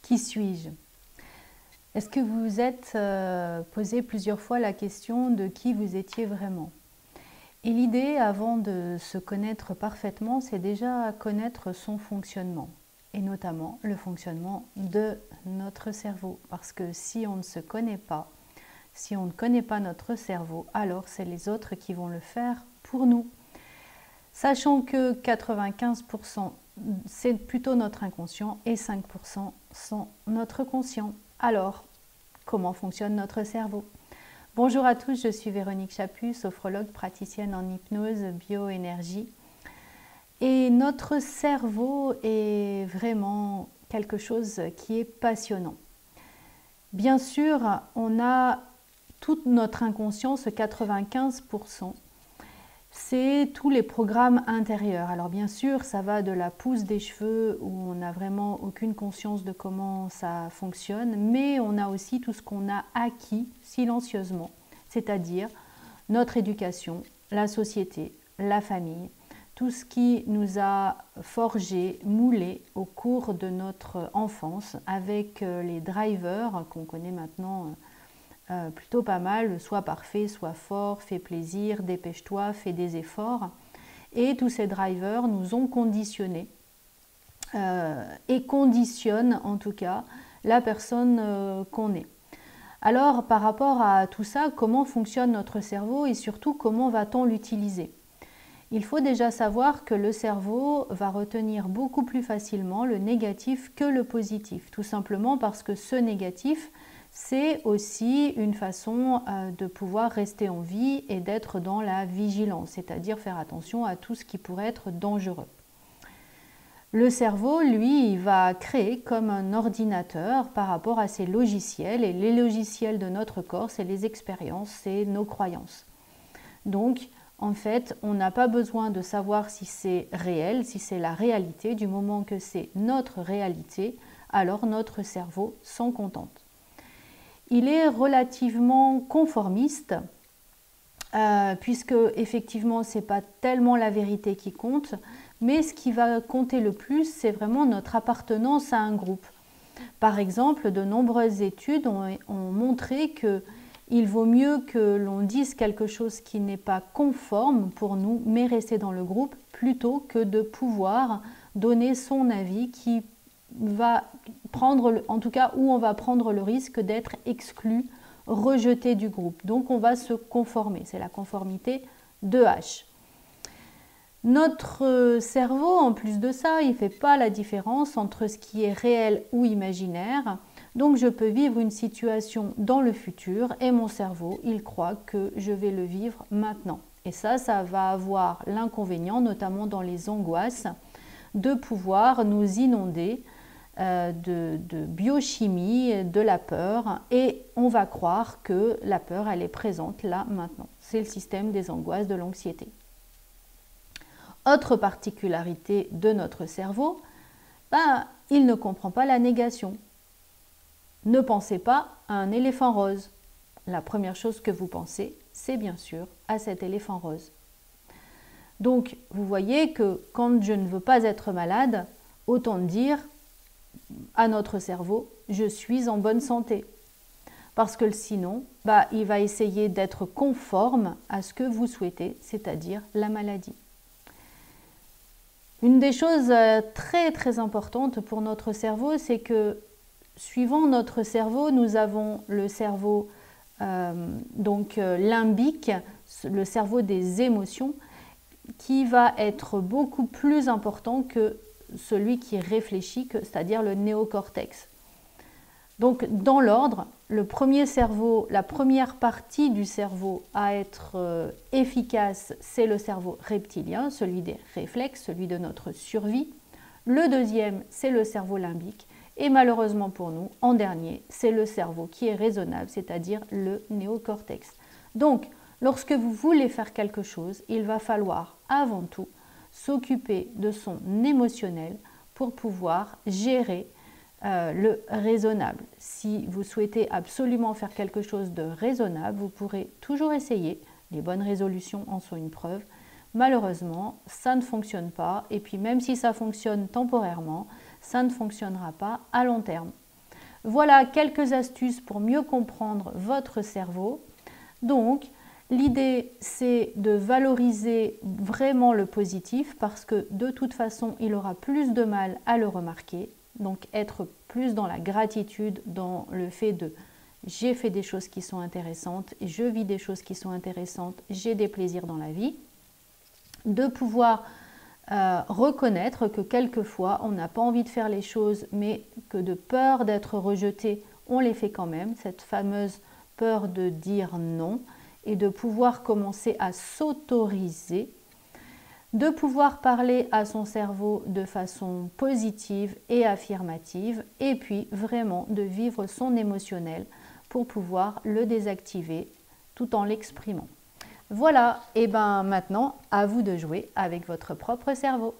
Qui suis-je? Est-ce que vous vous êtes posé plusieurs fois la question de qui vous étiez vraiment? Et l'idée, avant de se connaître parfaitement, c'est déjà connaître son fonctionnement, et notamment le fonctionnement de notre cerveau. Parce que si on ne se connaît pas, si on ne connaît pas notre cerveau, alors c'est les autres qui vont le faire pour nous. Sachant que 95% c'est plutôt notre inconscient et 5% sont notre conscient. Alors, comment fonctionne notre cerveau? Bonjour à tous, je suis Véronique Chaput, sophrologue praticienne en hypnose, bioénergie. Et notre cerveau est vraiment quelque chose qui est passionnant. Bien sûr, on a toute notre inconscient, ce 95%. C'est tous les programmes intérieurs. Alors bien sûr, ça va de la pousse des cheveux où on n'a vraiment aucune conscience de comment ça fonctionne, mais on a aussi tout ce qu'on a acquis silencieusement, c'est-à-dire notre éducation, la société, la famille, tout ce qui nous a forgé, moulé au cours de notre enfance avec les drivers qu'on connaît maintenant plutôt pas mal, soit parfait, soit fort, fais plaisir, dépêche-toi, fais des efforts. Et tous ces drivers nous ont conditionnés et conditionnent en tout cas la personne qu'on est. Alors par rapport à tout ça, comment fonctionne notre cerveau et surtout comment va-t-on l'utiliser? Il faut déjà savoir que le cerveau va retenir beaucoup plus facilement le négatif que le positif, tout simplement parce que ce négatif, c'est aussi une façon de pouvoir rester en vie et d'être dans la vigilance, c'est-à-dire faire attention à tout ce qui pourrait être dangereux. Le cerveau, lui, il va créer comme un ordinateur par rapport à ses logiciels, et les logiciels de notre corps, c'est les expériences, c'est nos croyances. Donc, en fait, on n'a pas besoin de savoir si c'est réel, si c'est la réalité. Du moment que c'est notre réalité, alors notre cerveau s'en contente. Il est relativement conformiste, puisque effectivement, ce n'est pas tellement la vérité qui compte, mais ce qui va compter le plus, c'est vraiment notre appartenance à un groupe. Par exemple, de nombreuses études ont montré que il vaut mieux que l'on dise quelque chose qui n'est pas conforme pour nous, mais rester dans le groupe, plutôt que de pouvoir donner son avis qui va prendre, en tout cas où on va prendre le risque d'être exclu, rejeté du groupe. Donc on va se conformer, c'est la conformité de H. Notre cerveau, en plus de ça, il ne fait pas la différence entre ce qui est réel ou imaginaire. Donc je peux vivre une situation dans le futur et mon cerveau, il croit que je vais le vivre maintenant. Et ça va avoir l'inconvénient, notamment dans les angoisses, de pouvoir nous inonder de biochimie, de la peur, et on va croire que la peur, elle est présente là, maintenant. C'est le système des angoisses, de l'anxiété. Autre particularité de notre cerveau, il ne comprend pas la négation. Ne pensez pas à un éléphant rose. La première chose que vous pensez, c'est bien sûr à cet éléphant rose. Donc, vous voyez que quand je ne veux pas être malade, autant dire à notre cerveau, je suis en bonne santé. Parce que sinon, il va essayer d'être conforme à ce que vous souhaitez, c'est-à-dire la maladie. Une des choses très très importantes pour notre cerveau, c'est que suivant notre cerveau, nous avons le cerveau limbique, le cerveau des émotions, qui va être beaucoup plus important que celui qui réfléchit, c'est-à-dire le néocortex. Donc dans l'ordre, le premier cerveau, la première partie du cerveau à être efficace, c'est le cerveau reptilien, celui des réflexes, celui de notre survie. Le deuxième, c'est le cerveau limbique. Et malheureusement pour nous, en dernier, c'est le cerveau qui est raisonnable, c'est-à-dire le néocortex. Donc, lorsque vous voulez faire quelque chose, il va falloir avant tout s'occuper de son émotionnel pour pouvoir gérer le raisonnable. Si vous souhaitez absolument faire quelque chose de raisonnable, vous pourrez toujours essayer. Les bonnes résolutions en sont une preuve. Malheureusement, ça ne fonctionne pas. Et puis même si ça fonctionne temporairement, ça ne fonctionnera pas à long terme. Voilà quelques astuces pour mieux comprendre votre cerveau. Donc, l'idée, c'est de valoriser vraiment le positif parce que de toute façon, il aura plus de mal à le remarquer. Donc, être plus dans la gratitude, dans le fait de j'ai fait des choses qui sont intéressantes, je vis des choses qui sont intéressantes, j'ai des plaisirs dans la vie. De pouvoir reconnaître que quelquefois, on n'a pas envie de faire les choses, mais que de peur d'être rejeté, on les fait quand même. Cette fameuse peur de dire non et de pouvoir commencer à s'autoriser, de pouvoir parler à son cerveau de façon positive et affirmative et puis vraiment de vivre son émotionnel pour pouvoir le désactiver tout en l'exprimant. Voilà, et bien maintenant, à vous de jouer avec votre propre cerveau.